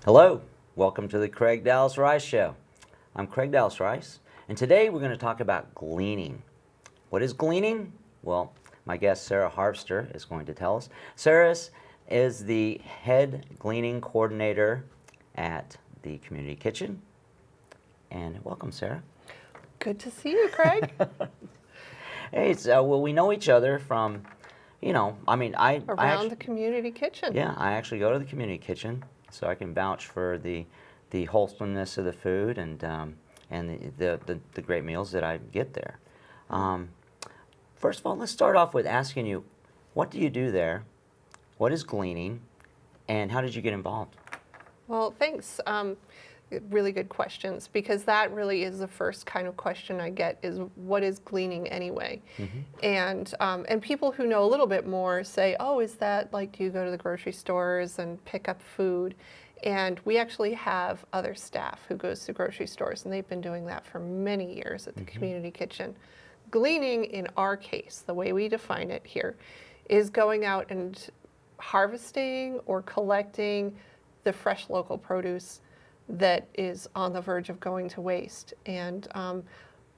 Hello, welcome to the Craig Dallas Rice Show. I'm Craig Dallas Rice, and today we're going to talk about gleaning. What is gleaning? Well, my guest Sarah Harpster is going to tell us. Sarah is the head gleaning coordinator at the community kitchen. And welcome, Sarah. Good to see you, Craig. Hey, well, we know each other from, Around the community kitchen. Yeah, I actually go to the community kitchen, so I can vouch for the wholesomeness of the food and the great meals that I get there. First of all, let's start off with asking you, what do you do there? What is gleaning, and how did you get involved? Well, thanks. Really good questions, because that really is the first kind of question I get is, what is gleaning anyway? Mm-hmm. And people who know a little bit more say, oh, is that like, do you go to the grocery stores and pick up food? And we actually have other staff who goes to grocery stores, and they've been doing that for many years at the community kitchen. Gleaning, in our case, the way we define it here, is going out and harvesting or collecting the fresh local produce that is on the verge of going to waste. And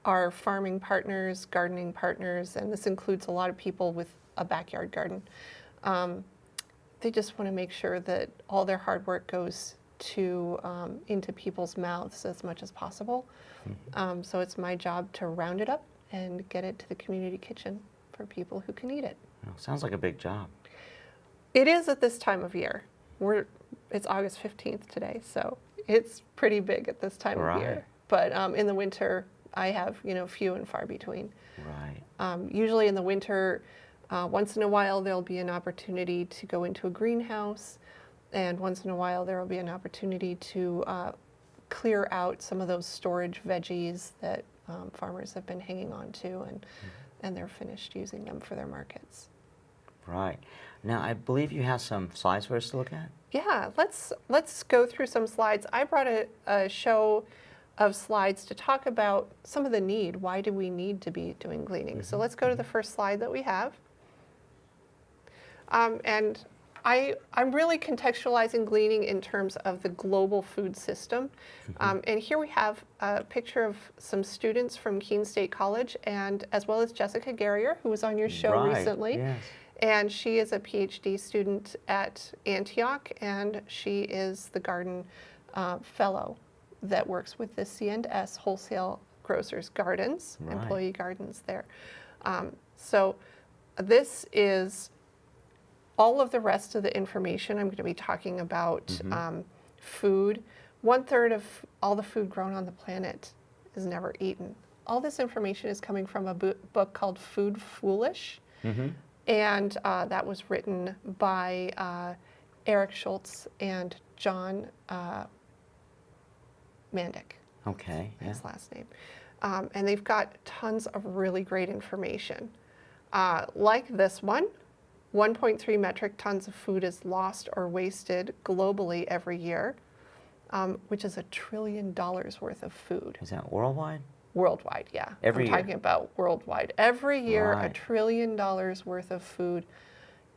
our farming partners, gardening partners, and this includes a lot of people with a backyard garden, they just want to make sure that all their hard work goes to into people's mouths as much as possible. So it's my job to round it up and get it to the community kitchen for people who can eat it. Well, sounds like a big job. It is at this time of year. It's August 15th today, so it's pretty big at this time of year. But in the winter, I have few and far between. Right. Usually in the winter, once in a while there'll be an opportunity to go into a greenhouse, and once in a while there will be an opportunity to clear out some of those storage veggies that farmers have been hanging on to, and they're finished using them for their markets. Right. Now, I believe you have some slides for us to look at. Yeah, let's go through some slides. I brought a show of slides to talk about some of the need. Why do we need to be doing gleaning? So let's go to the first slide that we have. And I'm really contextualizing gleaning in terms of the global food system. And here we have a picture of some students from Keene State College, and as well as Jessica Garrier, who was on your show recently. Yes. And she is a PhD student at Antioch, and she is the garden fellow that works with the C&S Wholesale Grocers Gardens, employee gardens there. So this is all of the rest of the information. I'm going to be talking about food. 1/3 of all the food grown on the planet is never eaten. All this information is coming from a book called Food Foolish. And that was written by Eric Schultz and John Mandic. Okay. His last name. And they've got tons of really great information. Like this one, 1.3 metric tons of food is lost or wasted globally every year, which is $1 trillion worth of food. Is that worldwide? Worldwide, yeah. Every year? I'm talking about worldwide. Every year, $1 trillion worth of food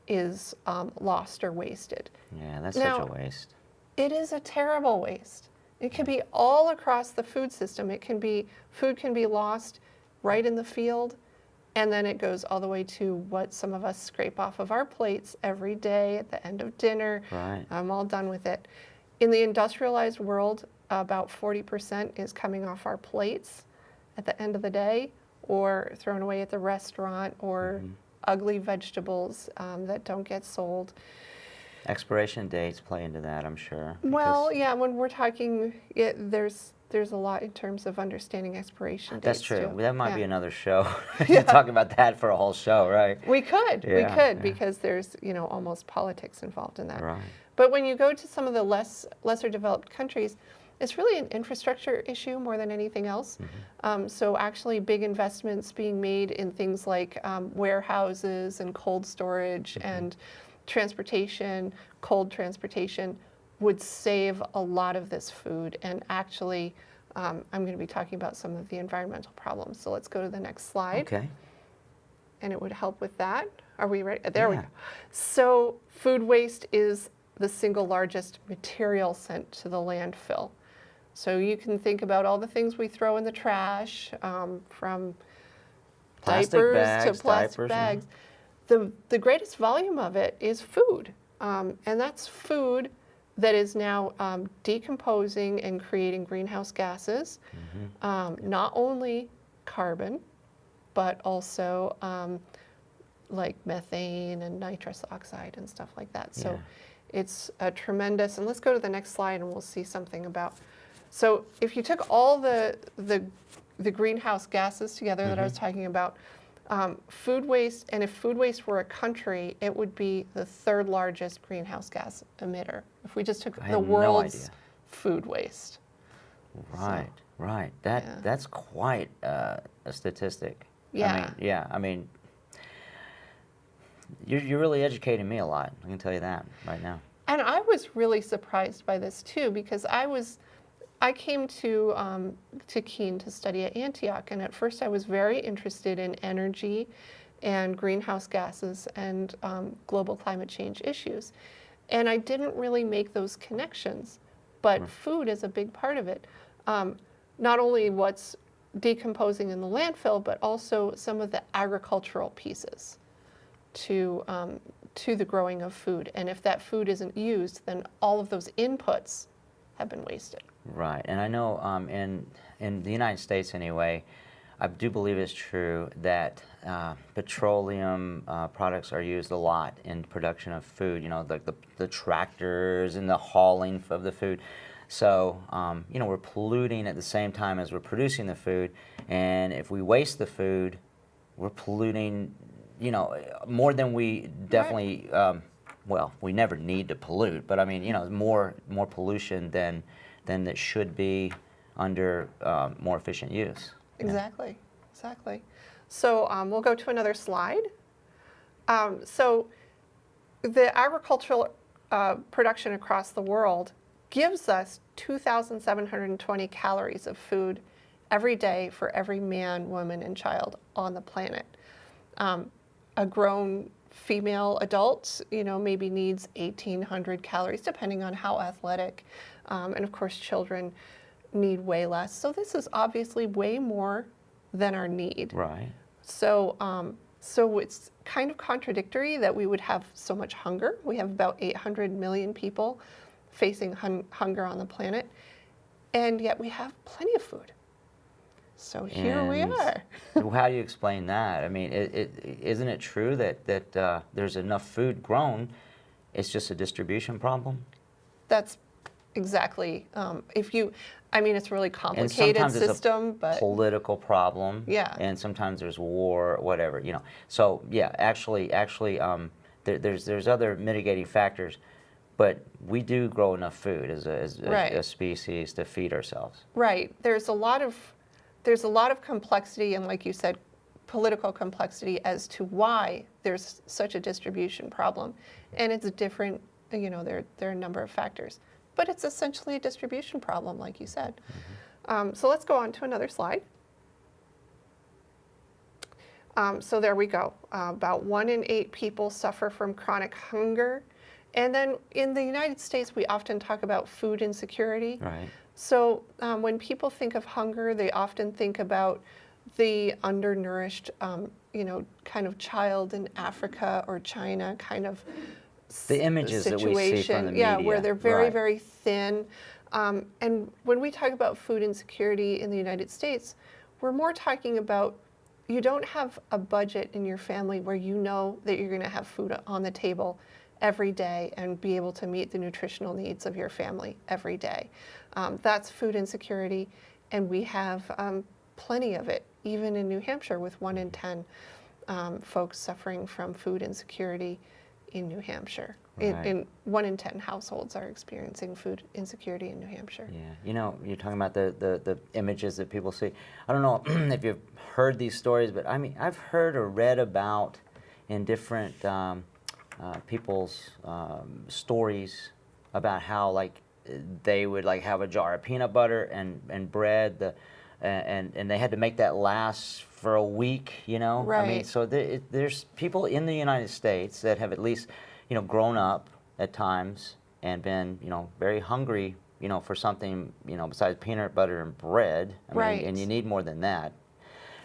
is lost or wasted. Yeah, that's such a waste. It is a terrible waste. It can be all across the food system. Food can be lost right in the field, and then it goes all the way to what some of us scrape off of our plates every day at the end of dinner. Right. I'm all done with it. In the industrialized world, about 40% is coming off our plates at the end of the day, or thrown away at the restaurant, or ugly vegetables that don't get sold. Expiration dates play into that, I'm sure. Well, yeah, when we're talking, there's a lot in terms of understanding expiration dates. That's true. Too. That might be another show. Talk about that for a whole show, right? We could, because there's almost politics involved in that. Right. But when you go to some of the lesser developed countries, it's really an infrastructure issue more than anything else. So actually big investments being made in things like warehouses and cold storage and transportation, cold transportation would save a lot of this food. And actually, I'm going to be talking about some of the environmental problems. So let's go to the next slide. Okay. And it would help with that. Are we ready? There we go. So food waste is the single largest material sent to the landfill. So you can think about all the things we throw in the trash, from Plastic diapers bags, to plastic diapers, yeah. bags. The greatest volume of it is food, and that's food that is now decomposing and creating greenhouse gases, not only carbon, but also like methane and nitrous oxide and stuff like that. So Yeah. it's a tremendous, and let's go to the next slide and we'll see something about. So if you took all the greenhouse gases together that I was talking about, food waste, and if food waste were a country, it would be the third largest greenhouse gas emitter. If we just took I the had no world's idea. food waste. Right, right. Yeah. That's quite a statistic. Yeah. I mean, you're really educating me a lot. I can tell you that right now. And I was really surprised by this too, because I came to Keene to study at Antioch, and at first I was very interested in energy and greenhouse gases and global climate change issues. And I didn't really make those connections, but food is a big part of it. Not only what's decomposing in the landfill, but also some of the agricultural pieces to the growing of food. And if that food isn't used, then all of those inputs have been wasted. Right, and I know in the United States anyway, I do believe it's true that petroleum products are used a lot in production of food. You know, the tractors and the hauling of the food. So you know, we're polluting at the same time as we're producing the food, and if we waste the food, we're polluting, you know, more than we definitely. Well, we never need to pollute, but I mean, you know, more pollution than that should be under more efficient use. Exactly, exactly. So we'll go to another slide. So the agricultural production across the world gives us 2,720 calories of food every day for every man, woman, and child on the planet. A grown female adult, you know, maybe needs 1,800 calories, depending on how athletic. And of course, children need way less. So this is obviously way more than our need. Right. So, so it's kind of contradictory that we would have so much hunger. We have about 800 million people facing hunger on the planet, and yet we have plenty of food. So here we are. How do you explain that? I mean, isn't it true that there's enough food grown? It's just a distribution problem? That's exactly. I mean, it's a really And complicated sometimes system, it's a but political problem. Yeah. And sometimes there's war, whatever, you know. So yeah, actually, there's other mitigating factors, but we do grow enough food as a species to feed ourselves. right. There's a lot of complexity, and like you said, political complexity as to why there's such a distribution problem, and it's different. You know, there are a number of factors. But it's essentially a distribution problem, like you said. So let's go on to another slide. So there we go. About 1 in 8 people suffer from chronic hunger. And then in the United States, we often talk about food insecurity. Right. So when people think of hunger, they often think about the undernourished, you know, kind of child in Africa or China kind of The images that we see from the media. Yeah, where they're very, right. very thin. And when we talk about food insecurity in the United States, we're more talking about you don't have a budget in your family where you know that you're going to have food on the table every day and be able to meet the nutritional needs of your family every day. That's food insecurity, and we have plenty of it, even in New Hampshire, with 1 in 10 folks suffering from food insecurity in New Hampshire. Right. In 1 in 10 households are experiencing food insecurity in New Hampshire. Yeah, you know, you're talking about the images that people see. I don't know if you've heard these stories, but I mean, I've heard or read about in different people's stories about how like they would like have a jar of peanut butter and bread, and they had to make that last for a week, you know? Right. I mean, so there's people in the United States that have at least, you know, grown up at times and been, very hungry, for something, besides peanut butter and bread. I Right. mean, and you need more than that.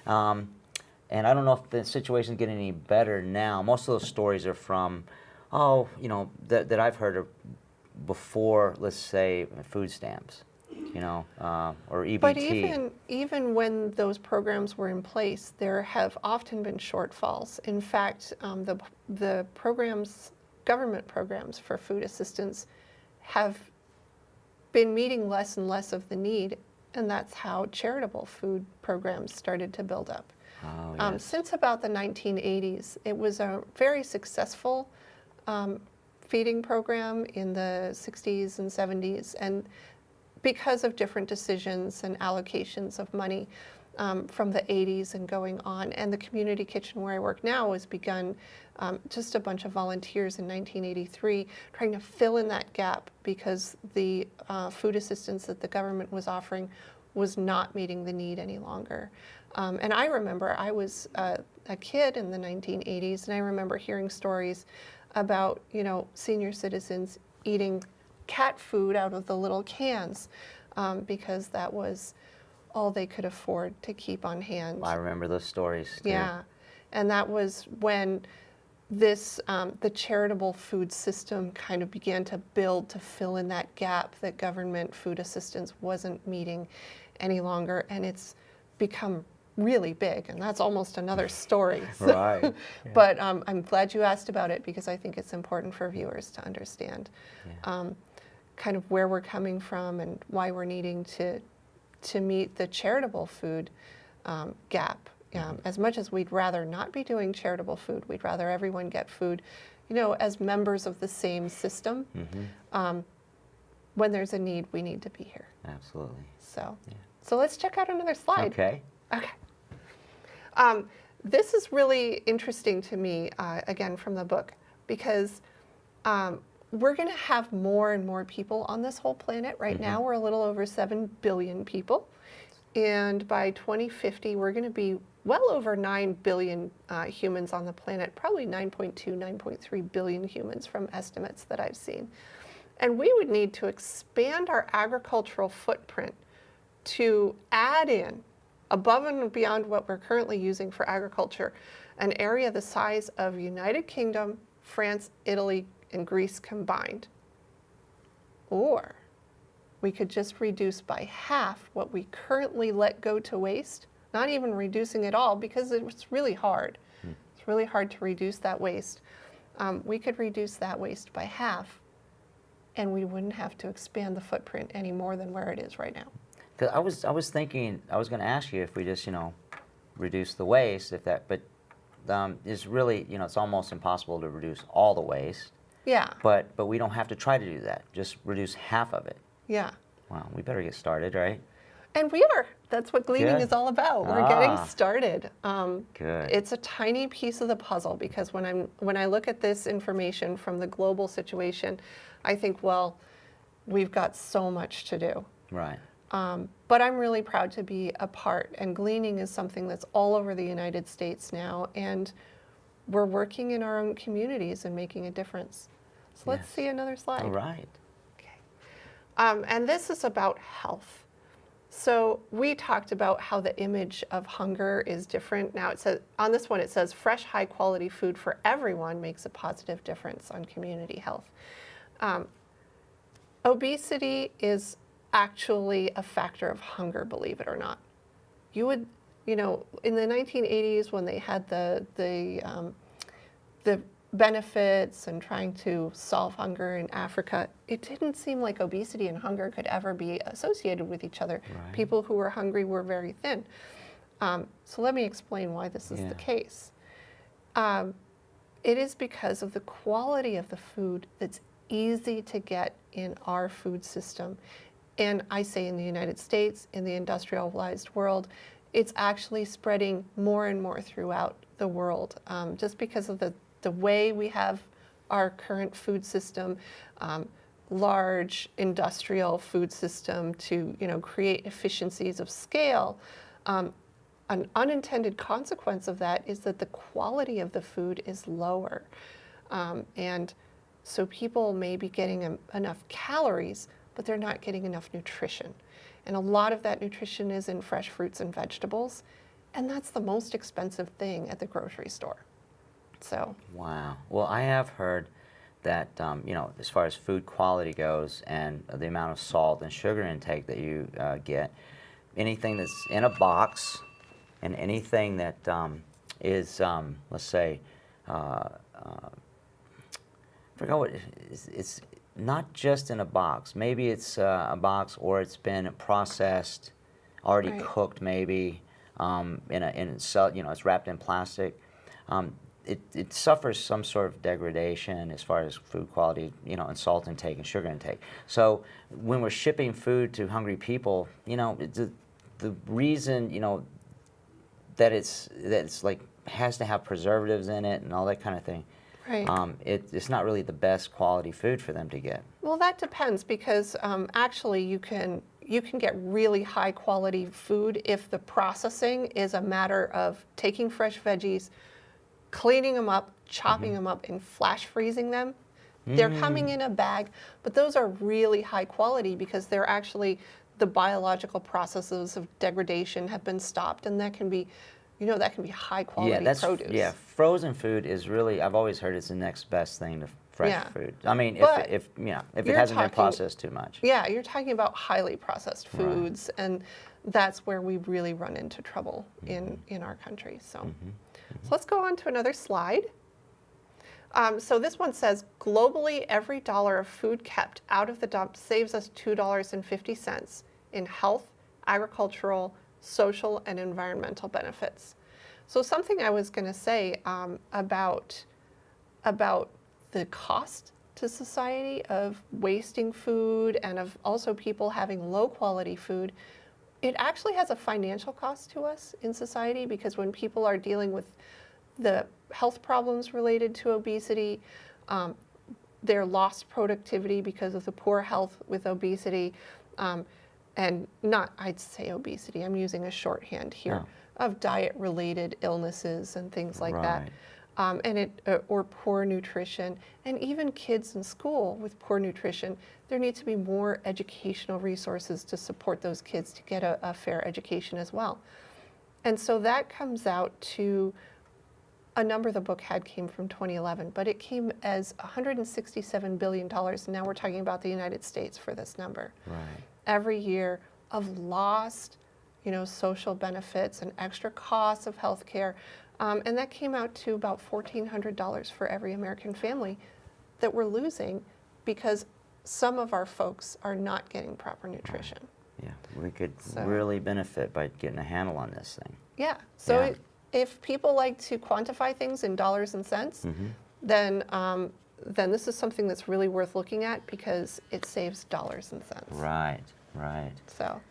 And I don't know if the situation's getting any better now. Most of those stories are from, that I've heard of before, let's say, food stamps, or EBT. But even when those programs were in place, there have often been shortfalls. In fact, the government programs for food assistance have been meeting less and less of the need, and that's how charitable food programs started to build up. Oh, yes. Since about the 1980s, it was a very successful feeding program in the 60s and 70s, and because of different decisions and allocations of money from the 80s and going on. And the community kitchen where I work now was begun just a bunch of volunteers in 1983 trying to fill in that gap because the food assistance that the government was offering was not meeting the need any longer. And I remember I was a kid in the 1980s, and I remember hearing stories about, senior citizens eating cat food out of the little cans because that was all they could afford to keep on hand. I remember those stories too. Yeah, and that was when the charitable food system kind of began to build to fill in that gap that government food assistance wasn't meeting any longer, and it's become really big, and that's almost another story. Right. Yeah. But I'm glad you asked about it because I think it's important for viewers to understand kind of where we're coming from and why we're needing to meet the charitable food gap. As much as we'd rather not be doing charitable food, we'd rather everyone get food, as members of the same system. When there's a need, we need to be here. Absolutely. So let's check out another slide. Okay. Okay. This is really interesting to me, again, from the book, because we're going to have more and more people on this whole planet. Right now, we're a little over 7 billion people. And by 2050, we're going to be well over 9 billion humans on the planet, probably 9.2, 9.3 billion humans from estimates that I've seen. And we would need to expand our agricultural footprint to add in, above and beyond what we're currently using for agriculture, an area the size of United Kingdom, France, Italy, and Greece combined. Or we could just reduce by half what we currently let go to waste, not even reducing it all because it's really hard. It's really hard to reduce that waste. We could reduce that waste by half, and we wouldn't have to expand the footprint any more than where it is right now. 'Cause I was thinking, I was going to ask you if we just, reduce the waste, but it's really, it's almost impossible to reduce all the waste. Yeah, But we don't have to try to do that. Just reduce half of it. yeah. Wow, we better get started, right? And we are. That's what gleaning Good. is all about. We're getting Ah. started. Good. It's a tiny piece of the puzzle because when I look at this information from the global situation, I think, well, we've got so much to do. Right. But I'm really proud to be a part, and gleaning is something that's all over the United States now, and we're working in our own communities and making a difference. So let's Yes. see another slide. All right. Okay. And this is about health. So we talked about how the image of hunger is different. Now it says, on this one it says, fresh, high quality food for everyone makes a positive difference on community health. Obesity is actually a factor of hunger, believe it or not. You would, in the 1980s when they had the benefits and trying to solve hunger in Africa, it didn't seem like obesity and hunger could ever be associated with each other. Right. People who were hungry were very thin. So let me explain why this is Yeah. the case. It is because of the quality of the food that's easy to get in our food system. And I say in the United States, in the industrialized world, it's actually spreading more and more throughout the world, just because of the way we have our current food system, large industrial food system to create efficiencies of scale. An unintended consequence of that is that the quality of the food is lower. And So people may be getting enough calories, but they're not getting enough nutrition. And a lot of that nutrition is in fresh fruits and vegetables, and that's the most expensive thing at the grocery store. So. Wow. Well, I have heard that, as far as food quality goes and the amount of salt and sugar intake that you get, anything that's in a box and anything that is, let's say, I forgot what it's not just in a box. Maybe it's a box, or it's been processed, already Right. cooked, maybe it's wrapped in plastic. It suffers some sort of degradation as far as food quality, and salt intake and sugar intake. So when we're shipping food to hungry people, the reason that it's like has to have preservatives in it and all that kind of thing. Right. It's not really the best quality food for them to get. Well, that depends, because actually you can get really high quality food if the processing is a matter of taking fresh veggies, cleaning them up, chopping them up, and flash freezing them. They're coming in a bag, but those are really high quality because they're actually, the biological processes of degradation have been stopped, and that can be high quality produce. Yeah, frozen food is really, I've always heard it's the next best thing to fresh Yeah. food. I mean, But if it you're hasn't been talking- processed too much. Yeah, you're talking about highly processed Right. foods, and that's where we really run into trouble in our country. So let's go on to another slide. So this one says, globally, every dollar of food kept out of the dump saves us $2.50 in health, agricultural, social, and environmental benefits. So something I was going to say about the cost to society of wasting food and of also people having low quality food, it actually has a financial cost to us in society, because when people are dealing with the health problems related to obesity, their lost productivity because of the poor health with obesity, and not, I'd say obesity, I'm using a shorthand here, of diet-related illnesses and things like that. Or poor nutrition, and even kids in school with poor nutrition. There needs to be more educational resources to support those kids to get a fair education as well. And so that comes out to a number the book had came from 2011, but it came as $167 billion. Now we're talking about the United States for this number. Right. Every year of lost, social benefits and extra costs of health care. And that came out to about $1,400 for every American family that we're losing because some of our folks are not getting proper nutrition. Yeah, we could So- really benefit by getting a handle on this thing. Yeah. So Yeah. if people like to quantify things in dollars and cents, then this is something that's really worth looking at because it saves dollars and cents. Right, right. So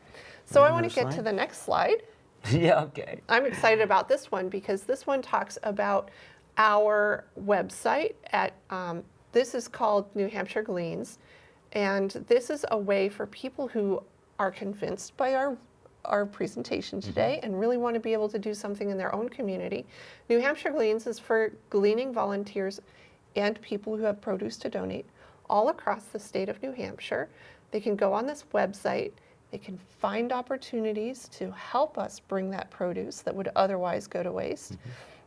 I want to Another get to slide? the next slide. Yeah, okay. I'm excited about this one because this one talks about our website at, this is called New Hampshire Gleans, and this is a way for people who are convinced by our presentation today and really want to be able to do something in their own community. New Hampshire Gleans is for gleaning volunteers and people who have produce to donate all across the state of New Hampshire. They can go on this website. They can find opportunities to help us bring that produce that would otherwise go to waste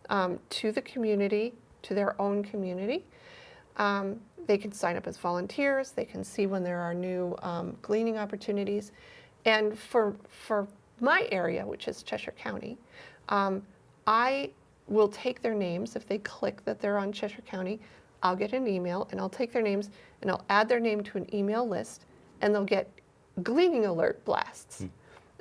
to the community, to their own community. They can sign up as volunteers. They can see when there are new gleaning opportunities. And for my area, which is Cheshire County, I will take their names. If they click that they're on Cheshire County, I'll get an email and I'll take their names and I'll add their name to an email list, and they'll get gleaning alert blasts.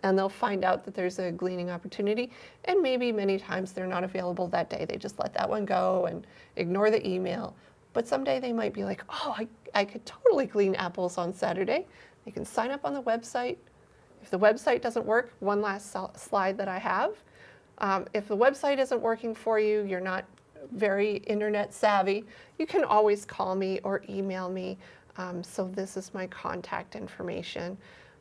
And they'll find out that there's a gleaning opportunity, and maybe many times they're not available that day. They just let that one go and ignore the email. But someday they might be like, oh, I could totally glean apples on Saturday. They can sign up on the website. If the website doesn't work, one last slide that I have. If the website isn't working for you, you're not very internet savvy, you can always call me or email me. So this is my contact information,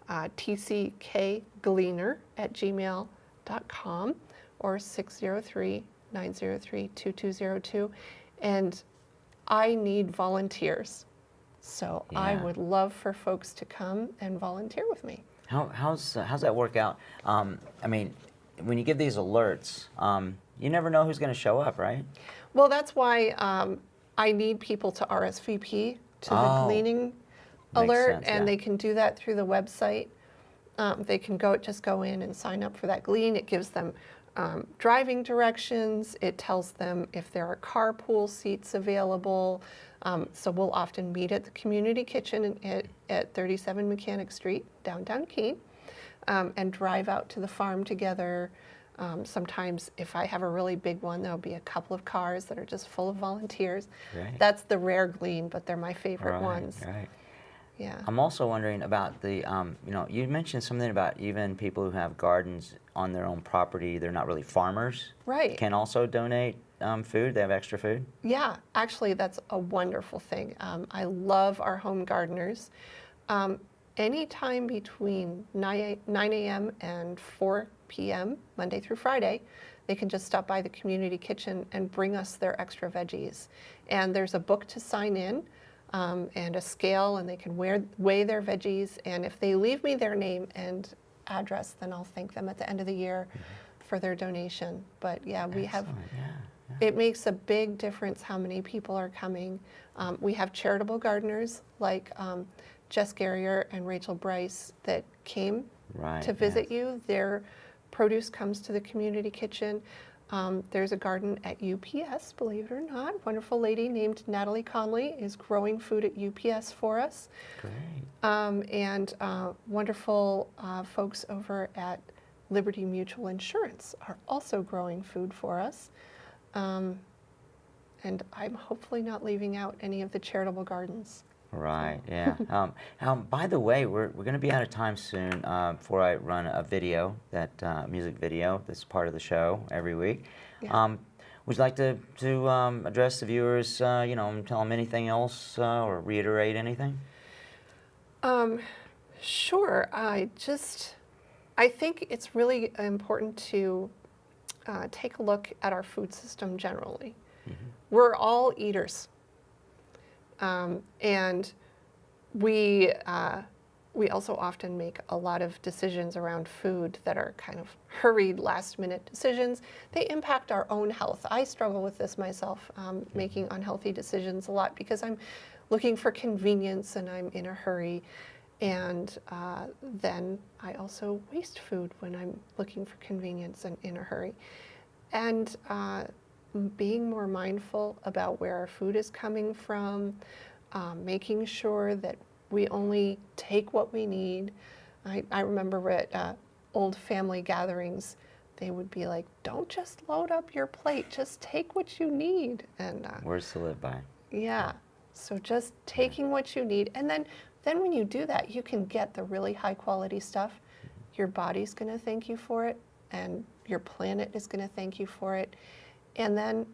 tckgleaner@gmail.com or 603-903-2202. And I need volunteers. So I Yeah. would love for folks to come and volunteer with me. How's that work out? I mean, when you give these alerts, you never know who's going to show up, right? Well, that's why I need people to RSVP to the Oh, Gleaning makes alert, sense, and yeah. they can do that through the website. They can just go in and sign up for that Glean. It gives them driving directions. It tells them if there are carpool seats available. So we'll often meet at the community kitchen at 37 Mechanic Street, downtown Keene, and drive out to the farm together. Sometimes if I have a really big one, there'll be a couple of cars that are just full of volunteers. Right. That's the rare Glean, but they're my favorite ones. Right. Yeah. I'm also wondering about the, you mentioned something about even people who have gardens on their own property, they're not really farmers. Right. Can also donate food, they have extra food? Yeah, actually, that's a wonderful thing. I love our home gardeners. Anytime between 9 a.m. and 4 p.m., Monday through Friday, they can just stop by the community kitchen and bring us their extra veggies. And there's a book to sign in and a scale, and they can weigh their veggies. And if they leave me their name and address, then I'll thank them at the end of the year for their donation. But yeah, we have. Excellent, yeah. It makes a big difference how many people are coming. We have charitable gardeners like Jess Garrier and Rachel Bryce that came Right, to visit you. Their produce comes to the community kitchen. There's a garden at UPS, believe it or not. A wonderful lady named Natalie Conley is growing food at UPS for us. Great. And wonderful folks over at Liberty Mutual Insurance are also growing food for us. And I'm hopefully not leaving out any of the charitable gardens. Right, yeah. By the way, we're going to be out of time soon before I run a video, that music video that's part of the show every week. Yeah. Would you like to address the viewers, and tell them anything else or reiterate anything? Sure. I think it's really important to take a look at our food system generally. Mm-hmm. We're all eaters. And we also often make a lot of decisions around food that are kind of hurried, last-minute decisions. They impact our own health. I struggle with this myself, making unhealthy decisions a lot because I'm looking for convenience and I'm in a hurry. And then I also waste food when I'm looking for convenience and in a hurry. And being more mindful about where our food is coming from, making sure that we only take what we need. I remember at old family gatherings, they would be like, don't just load up your plate, just take what you need. And Words to live by. yeah, so just taking what you need. And then when you do that, you can get the really high quality stuff. Your body's gonna thank you for it, and your planet is gonna thank you for it. And then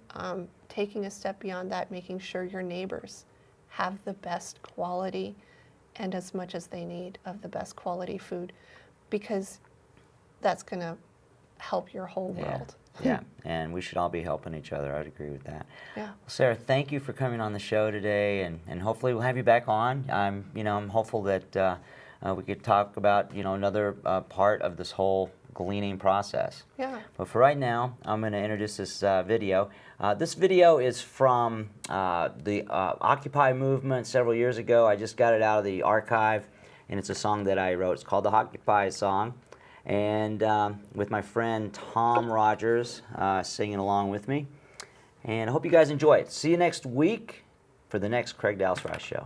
taking a step beyond that, making sure your neighbors have the best quality and as much as they need of the best quality food, because that's going to help your whole world. Yeah, and we should all be helping each other. I'd agree with that. Yeah. Well, Sarah, thank you for coming on the show today, and hopefully we'll have you back on. I'm hopeful that we could talk about another part of this whole gleaning process. Yeah. But for right now, I'm going to introduce this video. This video is from the Occupy movement several years ago. I just got it out of the archive, and it's a song that I wrote. It's called the Occupy song, and with my friend Tom Rogers singing along with me. And I hope you guys enjoy it. See you next week for the next Craig Dallas Rice Show.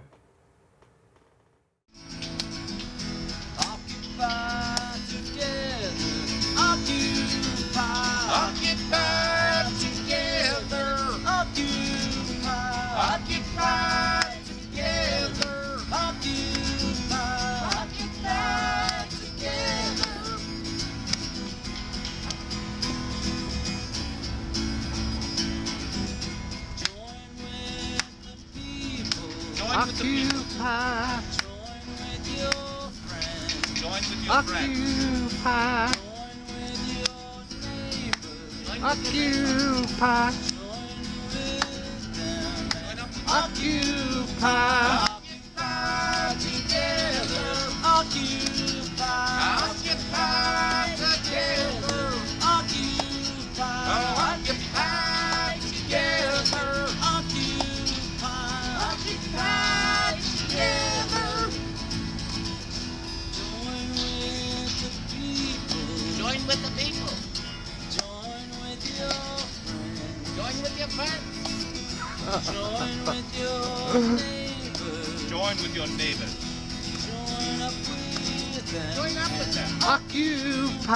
Occupy. Join with your friends. Occupy. Occupy. Occupy. Occupy together. Occupy. Occupy together. Occupy. Occupy together. Occupy. Occupy together. Join with the people. Join with the people. Join with your friends. Join with your friends. Join with your neighbors. Join with your neighbors. Join up with them. Join up with them. Occupy.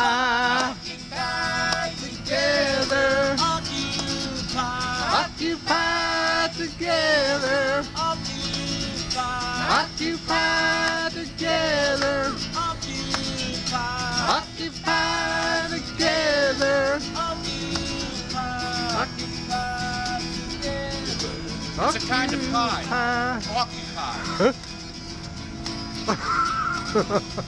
Occupy together. Occupy. Occupy together. Occupy. Occupy together. Occupy. Occupy together. Occupy together. It's a kind of pie. Occupy. Occupy.